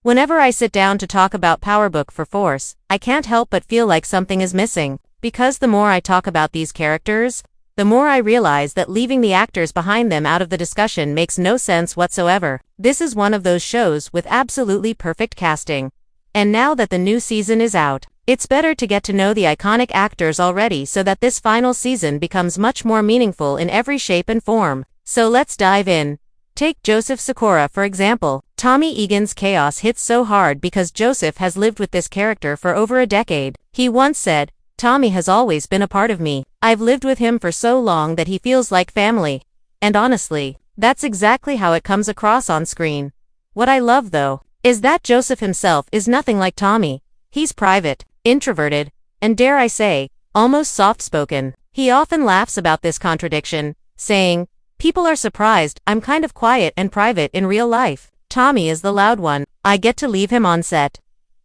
Whenever I sit down to talk about Powerbook for Force, I can't help but feel like something is missing, because the more I talk about these characters, the more I realize that leaving the actors behind them out of the discussion makes no sense whatsoever. This is one of those shows with absolutely perfect casting. And now that the new season is out, it's better to get to know the iconic actors already so that this final season becomes much more meaningful in every shape and form. So let's dive in. Take Joseph Sikora for example. Tommy Egan's chaos hits so hard because Joseph has lived with this character for over a decade. He once said, "Tommy has always been a part of me. I've lived with him for so long that he feels like family." And honestly, that's exactly how it comes across on screen. What I love though, is that Joseph himself is nothing like Tommy. He's private, introverted, and dare I say, almost soft-spoken. He often laughs about this contradiction, saying, "People are surprised I'm kind of quiet and private in real life. Tommy is the loud one. I get to leave him on set."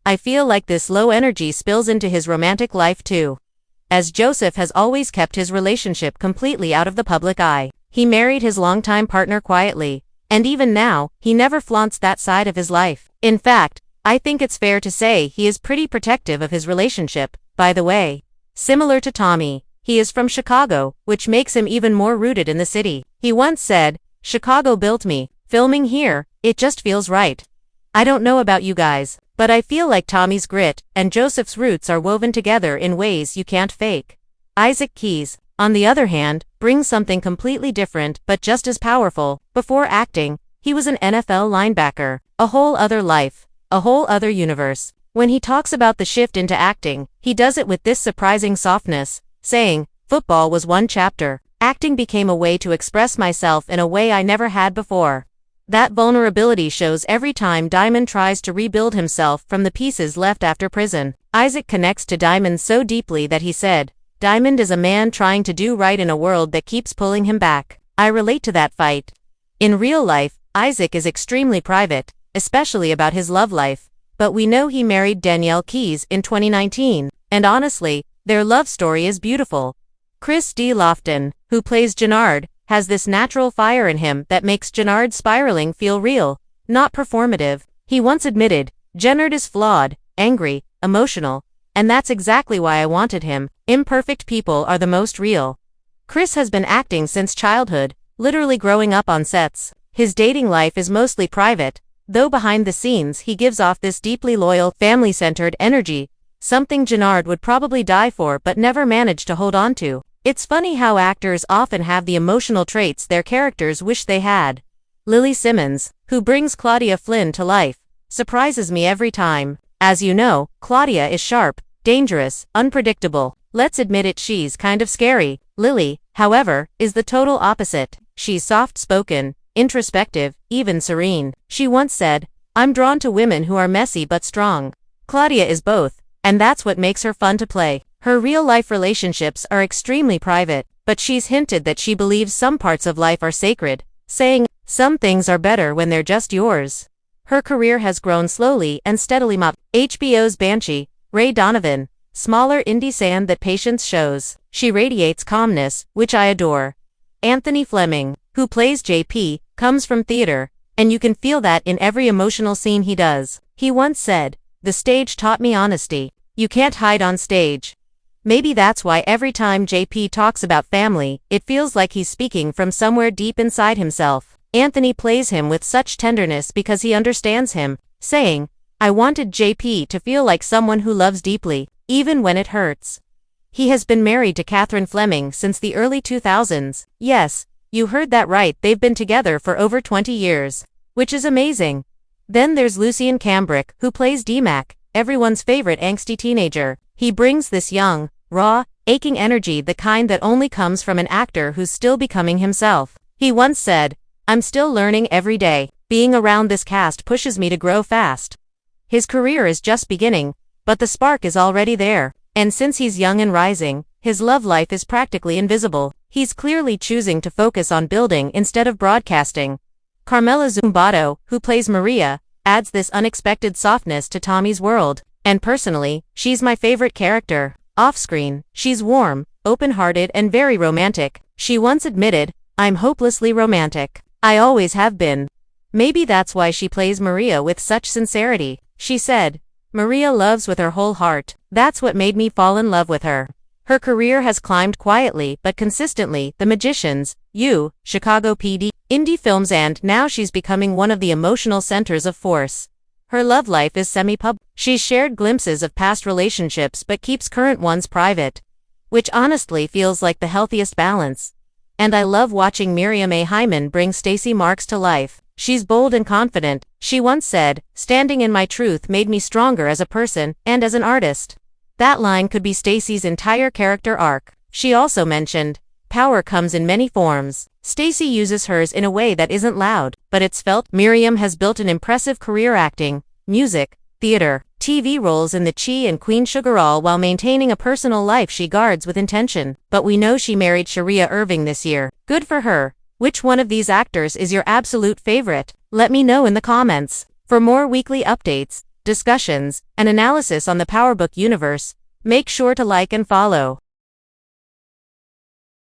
I feel like this low energy spills into his romantic life too, as Joseph has always kept his relationship completely out of the public eye. He married his longtime partner quietly, and even now, he never flaunts that side of his life. In fact, I think it's fair to say he is pretty protective of his relationship. By the way, similar to Tommy, he is from Chicago, which makes him even more rooted in the city. He once said, "Chicago built me. Filming here, it just feels right." I don't know about you guys, but I feel like Tommy's grit and Joseph's roots are woven together in ways you can't fake. Isaac Keys, on the other hand, brings something completely different but just as powerful. Before acting, he was an NFL linebacker, a whole other life, a whole other universe. When he talks about the shift into acting, he does it with this surprising softness, saying, "Football was one chapter. Acting became a way to express myself in a way I never had before." That vulnerability shows every time Diamond tries to rebuild himself from the pieces left after prison. Isaac connects to Diamond so deeply that he said, "Diamond is a man trying to do right in a world that keeps pulling him back." I relate to that fight. In real life, Isaac is extremely private, especially about his love life, but we know he married Danielle Keys in 2019, and honestly, their love story is beautiful. Chris D. Lofton, who plays Jenard, has this natural fire in him that makes Jenard's spiraling feel real, not performative. He once admitted, "Jenard is flawed, angry, emotional, and that's exactly why I wanted him. Imperfect people are the most real." Chris has been acting since childhood, literally growing up on sets. His dating life is mostly private, though behind the scenes he gives off this deeply loyal, family-centered energy, something Jenard would probably die for but never manage to hold on to. It's funny how actors often have the emotional traits their characters wish they had. Lily Simmons, who brings Claudia Flynn to life, surprises me every time. As you know, Claudia is sharp, dangerous, unpredictable. Let's admit it, she's kind of scary. Lily, however, is the total opposite. She's soft-spoken, introspective, even serene. She once said, "I'm drawn to women who are messy but strong." Claudia is both, and that's what makes her fun to play. Her real-life relationships are extremely private, but she's hinted that she believes some parts of life are sacred, saying, "Some things are better when they're just yours." Her career has grown slowly and steadily. HBO's Banshee, Ray Donovan, smaller indie sand that patience shows. She radiates calmness, which I adore. Anthony Fleming, who plays JP, comes from theater, and you can feel that in every emotional scene he does. He once said, "The stage taught me honesty. You can't hide on stage." Maybe that's why every time JP talks about family, it feels like he's speaking from somewhere deep inside himself. Anthony plays him with such tenderness because he understands him, saying, "I wanted JP to feel like someone who loves deeply, even when it hurts." He has been married to Catherine Fleming since the early 2000s. Yes, you heard that right, they've been together for over 20 years, which is amazing. Then there's Lucien Cambrick, who plays D-Mac, everyone's favorite angsty teenager. He brings this young, raw, aching energy, the kind that only comes from an actor who's still becoming himself. He once said, "I'm still learning every day. Being around this cast pushes me to grow fast." His career is just beginning, but the spark is already there. And since he's young and rising, his love life is practically invisible. He's clearly choosing to focus on building instead of broadcasting. Carmela Zumbato, who plays Maria, adds this unexpected softness to Tommy's world. And personally, she's my favorite character. Off-screen, she's warm, open-hearted and very romantic. She once admitted, "I'm hopelessly romantic. I always have been." Maybe that's why she plays Maria with such sincerity. She said, "Maria loves with her whole heart. That's what made me fall in love with her." Her career has climbed quietly but consistently. The Magicians, You, Chicago PD, indie films, and now she's becoming one of the emotional centers of Force. Her love life is semi-public. She's shared glimpses of past relationships but keeps current ones private, which honestly feels like the healthiest balance. And I love watching Miriam A. Hyman bring Stacey Marks to life. She's bold and confident. She once said, "Standing in my truth made me stronger as a person and as an artist." That line could be Stacey's entire character arc. She also mentioned, "Power comes in many forms." Stacey uses hers in a way that isn't loud, but it's felt. Miriam has built an impressive career acting, music, theater, TV roles in The Chi and Queen Sugar, all while maintaining a personal life she guards with intention. But we know she married Sharia Irving this year. Good for her. Which one of these actors is your absolute favorite? Let me know in the comments. For more weekly updates, discussions, and analysis on the PowerBook universe, make sure to like and follow.